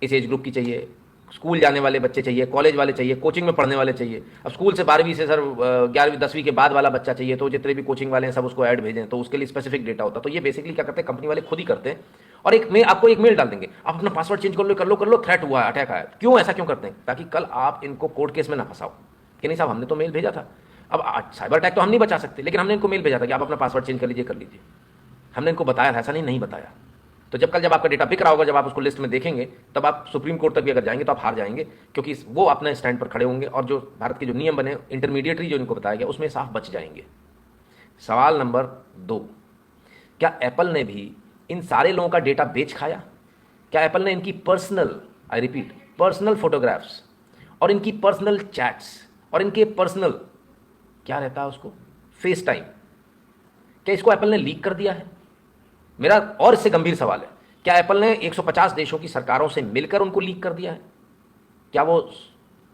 [SPEAKER 1] इस एज ग्रुप की चाहिए, स्कूल जाने वाले बच्चे चाहिए, कॉलेज वाले चाहिए, कोचिंग में पढ़ने वाले चाहिए। अब स्कूल से 12वीं से सर 11वीं 10वीं के बाद वाला बच्चा चाहिए, तो जितने भी कोचिंग वाले हैं सब उसको ऐड भेजें, तो उसके लिए स्पेसिफिक डेटा होता है। तो ये बेसिकली क्या करते हैं, कंपनी वाले खुद ही करते हैं। और आपको एक मेल डाल देंगे, आप अपना पासवर्ड चेंज कर लो, थ्रेट हुआ है, अटैक आया। क्यों ऐसा क्यों करते हैं? ताकि कल आप इनको कोर्ट केस में ना फंसाओ कि नहीं साहब हमने तो मेल भेजा था। अब साइबर अटैक तो हम नहीं बचा सकते, लेकिन हमने इनको मेल भेजा था कि आप अपना पासवर्ड चेंज कर लीजिए। हमने इनको बताया था, ऐसा नहीं बताया। तो जब आपका डेटा बिक रहा होगा, जब आप उसको लिस्ट में देखेंगे, तब आप सुप्रीम कोर्ट तक भी अगर जाएंगे तो आप हार जाएंगे, क्योंकि वो अपने स्टैंड पर खड़े होंगे और जो भारत के जो नियम बने, इंटरमीडिएटरी जो इनको बताया गया, उसमें साफ बच जाएंगे। सवाल नंबर 2, क्या एप्पल ने भी इन सारे लोगों का डेटा बेच खाया? क्या एप्पल ने इनकी personal, I repeat, personal photographs और इनकी पर्सनल चैट्स और इनके पर्सनल क्या रहता है उसको, फेस टाइम, क्या इसको एप्पल ने लीक कर दिया है? मेरा और इससे गंभीर सवाल है, क्या एप्पल ने 150 देशों की सरकारों से मिलकर उनको लीक कर दिया है? क्या वो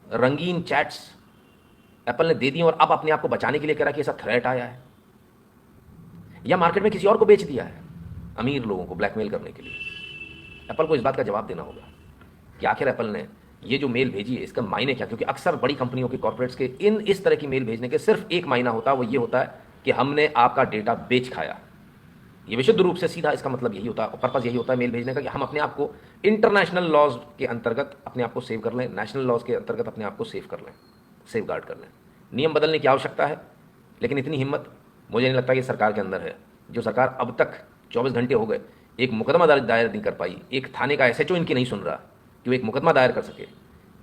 [SPEAKER 1] रंगीन चैट्स एप्पल ने दे दी और अब अपने आप को बचाने के लिए कह रहा कि ऐसा थ्रेट आया है? या मार्केट में किसी और को बेच दिया है अमीर लोगों को ब्लैकमेल करने के लिए? एप्पल को इस बात का जवाब देना होगा कि आखिर एप्पल ने ये जो मेल भेजी है इसका मायने क्या? क्योंकि अक्सर बड़ी कंपनियों के कॉर्पोरेट्स के इस तरह की मेल भेजने के सिर्फ एक मायना होता है, वो ये होता है कि हमने आपका डेटा बेच खाया। ये विशुद्ध रूप से सीधा इसका मतलब यही होता है, पर्पस यही होता है मेल भेजने का कि हम अपने आप को इंटरनेशनल लॉज के अंतर्गत अपने आप को सेव कर लें, नेशनल लॉज के अंतर्गत अपने आप को सेव कर लें, सेफ गार्ड कर लें। नियम बदलने की आवश्यकता है, लेकिन इतनी हिम्मत मुझे नहीं लगता कि सरकार के अंदर है जो सरकार अब तक 24 घंटे हो गए एक मुकदमा दायर नहीं कर पाई, एक थाने का एसएचओ इनकी नहीं सुन रहा कि वो एक मुकदमा दायर कर सके,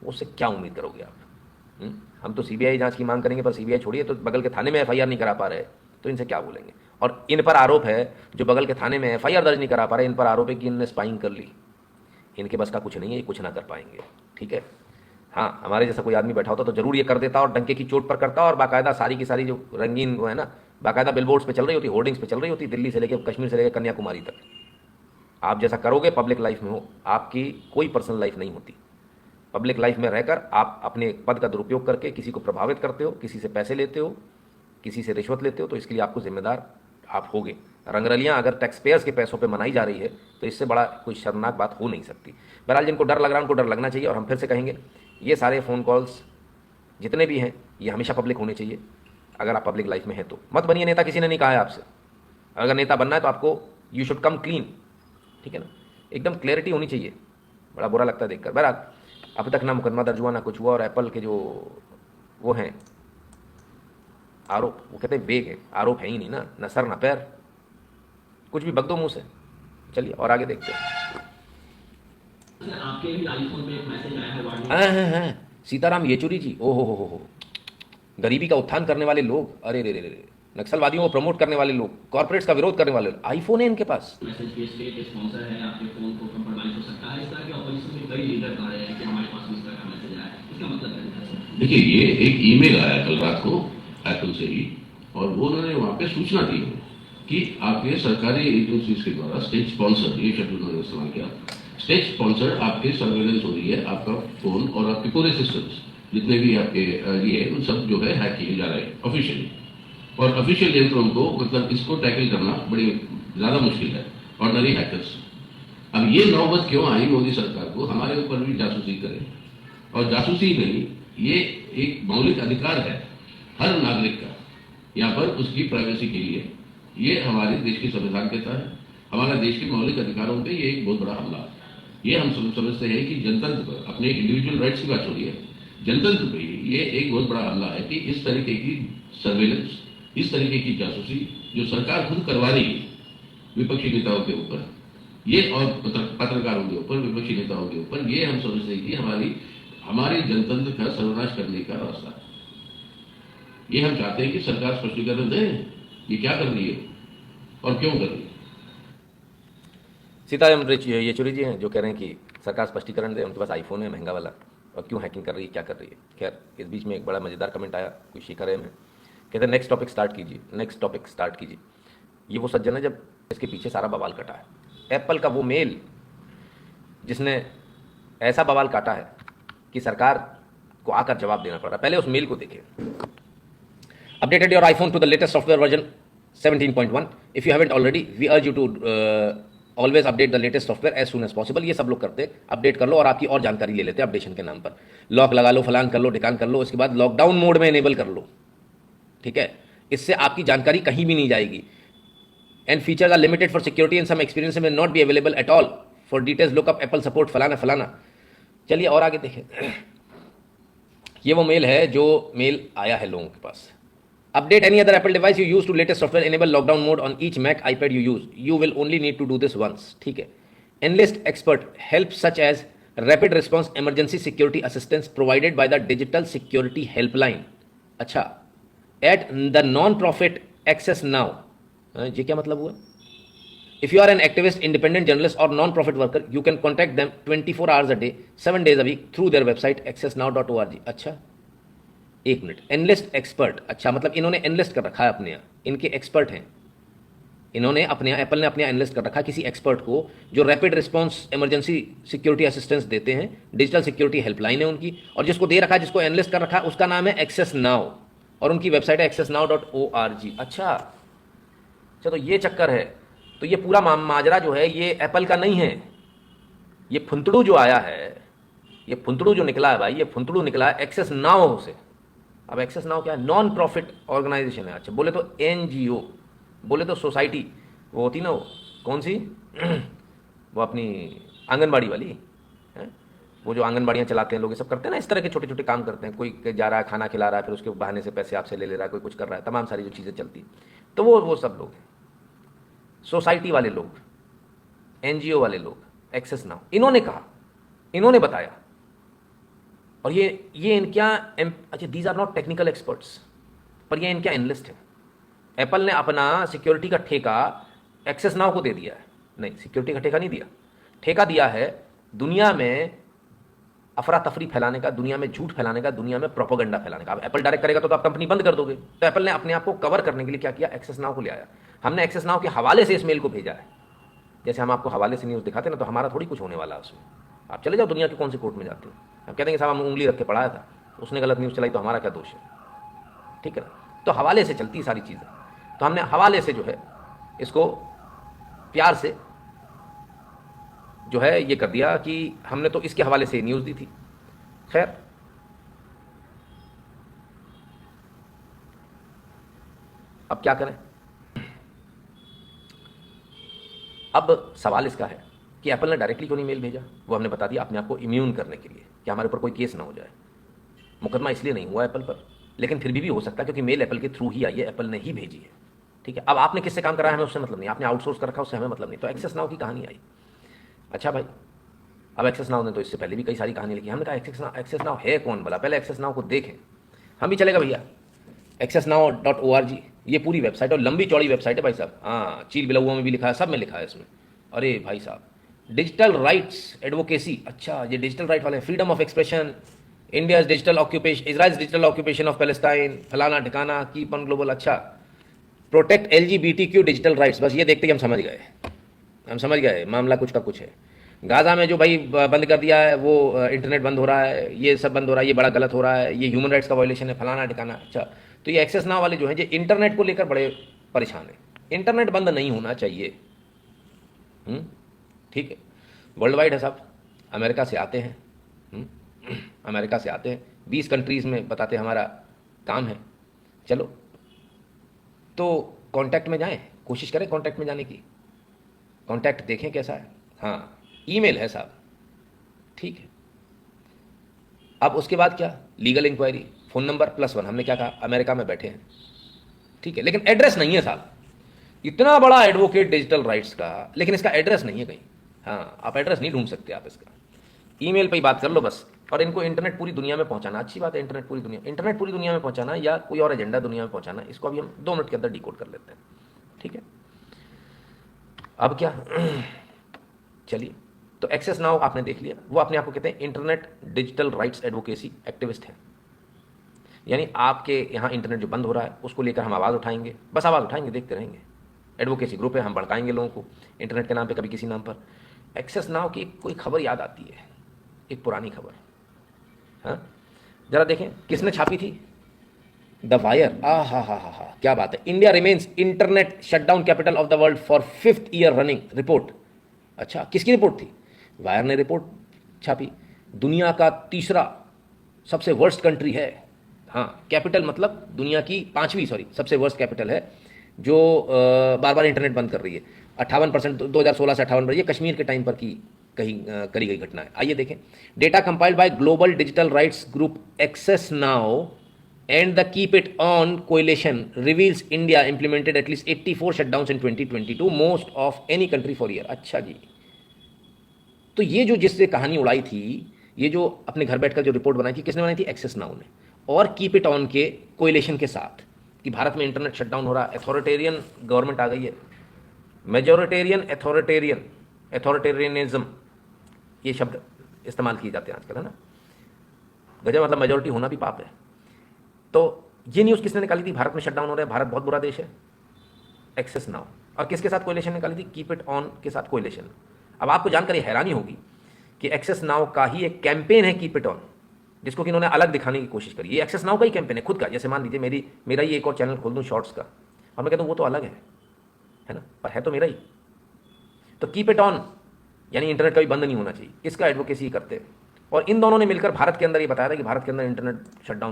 [SPEAKER 1] उससे क्या उम्मीद करोगे आप? हम तो सीबीआई जांच की मांग करेंगे, पर सीबीआई छोड़िए, तो बगल के थाने में एफआईआर नहीं करा पा रहे, तो इनसे क्या बोलेंगे? और इन पर आरोप है, जो बगल के थाने में एफआईआर दर्ज नहीं करा पा रहे, इन पर आरोप है कि इनने स्पाइंग कर ली। इनके बस का कुछ नहीं है, ये कुछ ना कर पाएंगे, ठीक है। हाँ, हमारे जैसा कोई आदमी बैठा होता तो जरूर ये कर देता, और डंके की चोट पर करता, और बाकायदा सारी की सारी जो रंगीन वो है ना, बाकायदा बिलबोर्ड्स पे चल रही होती, होर्डिंग्स पे चल रही होती, दिल्ली से लेकर कश्मीर से लेकर कन्याकुमारी तक। आप जैसा करोगे पब्लिक लाइफ में हो, आपकी कोई पर्सनल लाइफ नहीं होती। पब्लिक लाइफ में रहकर आप अपने पद का दुरुपयोग करके किसी को प्रभावित करते हो, किसी से पैसे लेते हो, किसी से रिश्वत लेते हो, तो इसके लिए आपको जिम्मेदार आप होगे। रंगरलियाँ अगर टैक्स पेयर्स के पैसों पे मनाई जा रही है तो इससे बड़ा कोई शर्मनाक बात हो नहीं सकती। बहरहाल जिनको डर लग रहा है उनको डर लगना चाहिए, और हम फिर से कहेंगे ये सारे फ़ोन कॉल्स जितने भी हैं ये हमेशा पब्लिक होने चाहिए। अगर आप पब्लिक लाइफ में हैं तो मत बनिए नेता, किसी ने नहीं कहा है आपसे। अगर नेता बनना है तो आपको यू शुड कम क्लीन, ठीक है ना, एकदम क्लैरिटी होनी चाहिए। बड़ा बुरा लगता है देखकर। बहरहाल अब तक ना मुकदमा दर्ज हुआ ना कुछ हुआ, और एप्पल के जो वो हैं आरोप, वो कहते हैं वेग है, आरोप है ही नहीं ना सर ना पैर, कुछ भी बक दो मुंह से। चलिए और आगे देखते हैं।
[SPEAKER 4] आपके भी आईफोन पे एक मैसेज आया है वार्निंग।
[SPEAKER 1] हाँ, सीताराम येचुरी जी, ओ हो, गरीबी का उत्थान करने वाले लोग, अरे रे रे रे, नक्सलवादियों को प्रमोट करने वाले लोग, कॉर्पोरेट्स का विरोध करने वाले लोग, आईफोन है इनके पास।
[SPEAKER 4] मैसेज के स्टेट स्पॉन्सर है, आपके फोन को कंप्रोमाइज हो सकता है। इस तरह के ऑपोजिशन में कई लीडर कह रहे हैं कि हमारे पास इस तरह का मैसेज आया है, इसका मतलब है?
[SPEAKER 2] देखिए, ये एक ईमेल आया कल रात को एप्पल से ही, और वो उन्होंने वहाँ पे सूचना दी है कि आपके सरकारी एजेंसीज के द्वारा स्टेट स्पॉन्सर, ये शब्द उन्होंने इस्तेमाल किया, स्टेट स्पॉन्सर आपके सर्वेलेंस हो रही है, आपका फोन और आपके पूरे सिस्टम्स जितने भी आपके ये उन सब जो है हैक किए जा रहे हैं ऑफिशियली। और ऑफिशियल यंत्रों को मतलब इसको टैकल करना बड़ी ज़्यादा मुश्किल है ऑर्डनरी हैकर्स। अब ये नौबत क्यों आई मोदी सरकार को हमारे ऊपर भी जासूसी करे? और जासूसी नहीं, ये एक मौलिक अधिकार है हर नागरिक का, यहाँ पर उसकी प्राइवेसी के लिए। ये हमारे देश की संविधान कहता है, हमारा देश के मौलिक अधिकारों पे ये एक बहुत बड़ा हमला है। ये हम समझते हैं कि जनतंत्र पर, अपने इंडिविजुअल राइट्स की बात छोड़िए, जनतंत्र पे ये एक बहुत बड़ा हमला है कि इस तरीके की सर्वेलेंस, इस तरीके की जासूसी जो सरकार खुद करवा रही है विपक्षी नेताओं के ऊपर, ये और पत्रकारों के ऊपर, विपक्षी नेताओं के ऊपर, ये हम समझते हैं कि हमारे जनतंत्र का सर्वनाश करने का रास्ता है। ये हम चाहते हैं कि सरकार स्पष्टीकरण दे, ये क्या कर रही है और क्यों कर रही है।
[SPEAKER 1] सीताराम येचुरी जी हैं जो कह रहे हैं कि सरकार स्पष्टीकरण दे, उनके पास आईफोन है महंगा वाला, और क्यों हैकिंग कर रही है, क्या कर रही है। खैर, इस बीच में एक बड़ा मजेदार कमेंट आया, कोई शिखर है में, कहते हैं नेक्स्ट टॉपिक स्टार्ट कीजिए। ये वो सज्जन है जब इसके पीछे सारा बवाल कटा है। एप्पल का वो मेल जिसने ऐसा बवाल काटा है कि सरकार को आकर जवाब देना पड़ा। पहले उस मेल को देखिए। Updated your iPhone to the latest software version 17.1। If you haven't already we urge you to always update the latest software as soon as possible. ये सब लोग करते, अपडेट कर लो और आपकी और जानकारी ले लेते हैं अपडेशन के नाम पर। लॉक लगा लो, फलान कर लो, ढिकान कर लो, उसके बाद लॉकडाउन मोड में इनेबल कर लो, ठीक है। इससे आपकी जानकारी कहीं भी नहीं जाएगी। And features are limited for security and some experience may not be available at all. For details look up Apple support फलाना फलाना। चलिए और आगे देखें। ये वो मेल है जो मेल आया है लोगों के पास। Update any other Apple device you use to latest software, enable lockdown mode on each Mac, iPad you use. You will only need to do this once. ठीक है। Enlist expert help such as rapid response emergency security assistance provided by the digital security helpline. अच्छा, at the non-profit access now. ये क्या मतलब हुआ? If you are an activist, independent journalist or non-profit worker, you can contact them 24 hours a day, 7 days a week through their website accessnow.org. अच्छा, एक minute. Analyst expert, अच्छा मतलब इन्होंने analyst कर रखा है अपने यहाँ, इनके एक्सपर्ट हैं इन्होंने अपने यहाँ, एप्पल ने अपने यहाँ एनलिस्ट कर रखा किसी एक्सपर्ट को जो rapid response emergency security assistance देते हैं। डिजिटल सिक्योरिटी हेल्पलाइन है उनकी, और जिसको दे रखा है, जिसको एनलिस्ट कर रखा है, उसका नाम है एक्सेस नाउ, और उनकी वेबसाइट है accessnow.org। अच्छा, तो ये चक्कर है। तो ये पूरा माजरा जो है ये एप्पल का नहीं है, ये फुंतड़ू जो आया है, ये फुंतड़ू जो निकला है भाई, ये फुंतड़ू निकला है एक्सेस नाउ से। अब एक्सेस नाउ क्या है? नॉन प्रॉफिट ऑर्गेनाइजेशन है। अच्छा, बोले तो एनजीओ, बोले तो सोसाइटी, वो होती ना, वो कौन सी वो अपनी आंगनबाड़ी वाली है, वो जो आंगनबाड़ियाँ चलाते हैं लोग, ये सब करते हैं ना, इस तरह के छोटे छोटे काम करते हैं। कोई जा रहा है खाना खिला रहा है, फिर उसके बहाने से पैसे आपसे ले ले रहा है, कोई कुछ कर रहा है, तमाम सारी जो चीज़ें चलती, तो वो सब लोग हैं। सोसाइटी वाले लोग, एनजीओ वाले लोग, एक्सेस नाउ, इन्होंने कहा, इन्होंने बताया। और ये इनका अच्छा, these are not technical experts, पर ये इनका एनालिस्ट है। एप्पल ने अपना सिक्योरिटी का ठेका एक्सेस नाउ को दे दिया है। नहीं, सिक्योरिटी का ठेका नहीं दिया, ठेका दिया है दुनिया में अफरा तफरी फैलाने का, दुनिया में झूठ फैलाने का, दुनिया में प्रोपेगेंडा फैलाने का। अब एप्पल डायरेक्ट करेगा तो आप कंपनी बंद कर दोगे। तो एप्पल ने अपने आप को कवर करने के लिए क्या किया, एक्सेस नाउ को ले आया। हमने एक्सेस नाउ के हवाले से इस मेल को भेजा है। जैसे हम आपको हवाले से न्यूज़ दिखाते हैं ना, तो हमारा थोड़ी कुछ होने वाला है उसमें। आप चले जाओ दुनिया के कौन से कोर्ट में जाते हो, आप कहते हैं साहब हम उंगली रख के पढ़ाया था, उसने गलत न्यूज़ चलाई तो हमारा क्या दोष है। ठीक है ना, तो हवाले से चलती सारी चीज़ें। तो हमने हवाले से जो है इसको प्यार से जो है ये कर दिया कि हमने तो इसके हवाले से न्यूज़ दी थी। खैर, अब क्या करें। अब सवाल इसका है कि एप्पल ने डायरेक्टली क्यों नहीं मेल भेजा। वो हमने बता दिया, अपने आप को इम्यून करने के लिए कि हमारे ऊपर कोई केस ना हो जाए। मुकदमा इसलिए नहीं हुआ एप्पल पर, लेकिन फिर भी हो सकता है क्योंकि मेल एप्पल के थ्रू ही आई है, एप्पल ने ही भेजी है। ठीक है, अब आपने किससे काम कराया हमें उससे मतलब नहीं, आपने आउटसोर्स कर रखा उससे हमें मतलब नहीं। तो एक्सेस नाउ की कहानी आई। अच्छा भाई, अब एक्सेस नाउ ने तो इससे पहले भी कई सारी कहानी लिखी। हमने कहा एक्सेस नाउ है कौन भला, पहले एक्सेस नाउ को देखें। हम भी चलेगा भैया, accessnow.org, ये पूरी वेबसाइट और लंबी चौड़ी वेबसाइट है भाई साहब। हाँ, चील बिलौओं में भी लिखा है, सब में लिखा है इसमें। अरे भाई साहब, डिजिटल राइट्स एडवोकेसी, अच्छा ये डिजिटल राइट वाले, freedom of expression, India's digital occupation, Israel digital occupation of Palestine, फलाना ठिकाना, कीप ऑन ग्लोबल, अच्छा प्रोटेक्ट LGBTQ डिजिटल राइट्स। बस ये देखते ही हम समझ गए मामला कुछ का कुछ है। गाजा में जो भाई बंद कर दिया है, वो इंटरनेट बंद हो रहा है, ये सब बंद हो रहा है, ये बड़ा गलत हो रहा है, ये ह्यूमन राइट्स का वायलेशन है, फलाना ठिकाना। अच्छा, तो ये एक्सेस नाउ वाले जो हैं, ये इंटरनेट को लेकर बड़े परेशान है। इंटरनेट बंद नहीं होना चाहिए। ठीक है, वर्ल्ड वाइड है साहब, अमेरिका से आते हैं, अमेरिका से आते हैं, 20 कंट्रीज़ में बताते हमारा काम है। चलो तो कांटेक्ट में जाएं, कोशिश करें कांटेक्ट में जाने की, कांटेक्ट देखें कैसा है। हाँ, ईमेल है साहब, ठीक है। अब उसके बाद क्या, लीगल इंक्वायरी, फ़ोन नंबर +1। हमने क्या कहा, अमेरिका में बैठे हैं, ठीक है, लेकिन एड्रेस नहीं है साहब। इतना बड़ा एडवोकेट डिजिटल राइट्स का, लेकिन इसका एड्रेस नहीं है कहीं। हाँ, आप एड्रेस नहीं ढूंढ सकते आप इसका, ईमेल पे ही बात कर लो बस। और इनको इंटरनेट पूरी दुनिया में पहुंचाना, अच्छी बात है, इंटरनेट पूरी दुनिया में पहुंचाना, या कोई और एजेंडा दुनिया में पहुंचाना, इसको अभी हम 2 मिनट के अंदर डिकोड कर लेते हैं। ठीक है, अब क्या, चलिए, तो एक्सेस नाउ आपने देख लिया, वो अपने आप को कहते हैं internet digital rights advocacy activist है। यानी आपके यहाँ इंटरनेट जो बंद हो रहा है उसको लेकर हम आवाज़ उठाएंगे, बस आवाज़ उठाएंगे, देखते रहेंगे। एडवोकेसी ग्रुप है, हम भड़काएंगे लोगों को इंटरनेट के नाम पे, कभी किसी नाम पर। एक्सेस नाउ की कोई खबर याद आती है, एक पुरानी खबर, हाँ जरा देखें किसने छापी थी, द वायर। हा, क्या बात है। India remains internet shutdown capital of the world for 5th year running report. अच्छा, किसकी रिपोर्ट थी, वायर ने रिपोर्ट छापी। दुनिया का तीसरा सबसे वर्स्ट कंट्री है, हाँ कैपिटल मतलब दुनिया की 5वीं सबसे वर्स्ट कैपिटल है, जो बार बार इंटरनेट बंद कर रही है। 58% 2016 से 58%, ये कश्मीर के टाइम पर करी गई घटना है। आइए देखें, data compiled by global digital rights group access now and the keep it on coalition reveals India implemented at least 84 shutdowns in 2022, most of any country for year. अच्छा जी, तो ये जो जिससे कहानी उड़ाई थी, ये जो अपने घर बैठकर जो रिपोर्ट बनाई थी, किसने बनाई थी, एक्सेस नाउ ने, और कीप इट ऑन के कोलिशन के साथ, कि भारत में इंटरनेट शटडाउन हो रहा है, अथॉरिटेरियन गवर्नमेंट आ गई है, मेजोरिटेरियन अथॉरिटेरियनिज्म, ये शब्द इस्तेमाल किए जाते हैं आजकल, है ना। गजब, मतलब मेजोरिटी होना भी पाप है। तो ये न्यूज़ किसने निकाली थी, भारत में शटडाउन हो रहा है, भारत बहुत बुरा देश है, एक्सेस नाउ। और किसके साथ कोलिशन निकाली थी, कीप इट ऑन के साथ कोलिशन। अब आपको जानकर ये हैरानी होगी कि एक्सेस नाउ का ही एक कैंपेन है कीप इट ऑन, जिसको कि इन्होंने अलग दिखाने की कोशिश करी। ये एक्सेस नाउ का ही कैंपेन है खुद का। जैसे मान लीजिए मेरा ही एक और चैनल खोल दूं शॉर्ट्स का, और मैं कहता हूँ वो तो अलग है ना, पर है तो मेरा ही। तो कीप इट ऑन यानी इंटरनेट कभी बंद नहीं होना चाहिए, इसका एडवोकेसी करते हैं। और इन दोनों ने मिलकर भारत के अंदर ये बताया था कि भारत के अंदर इंटरनेट शटडाउन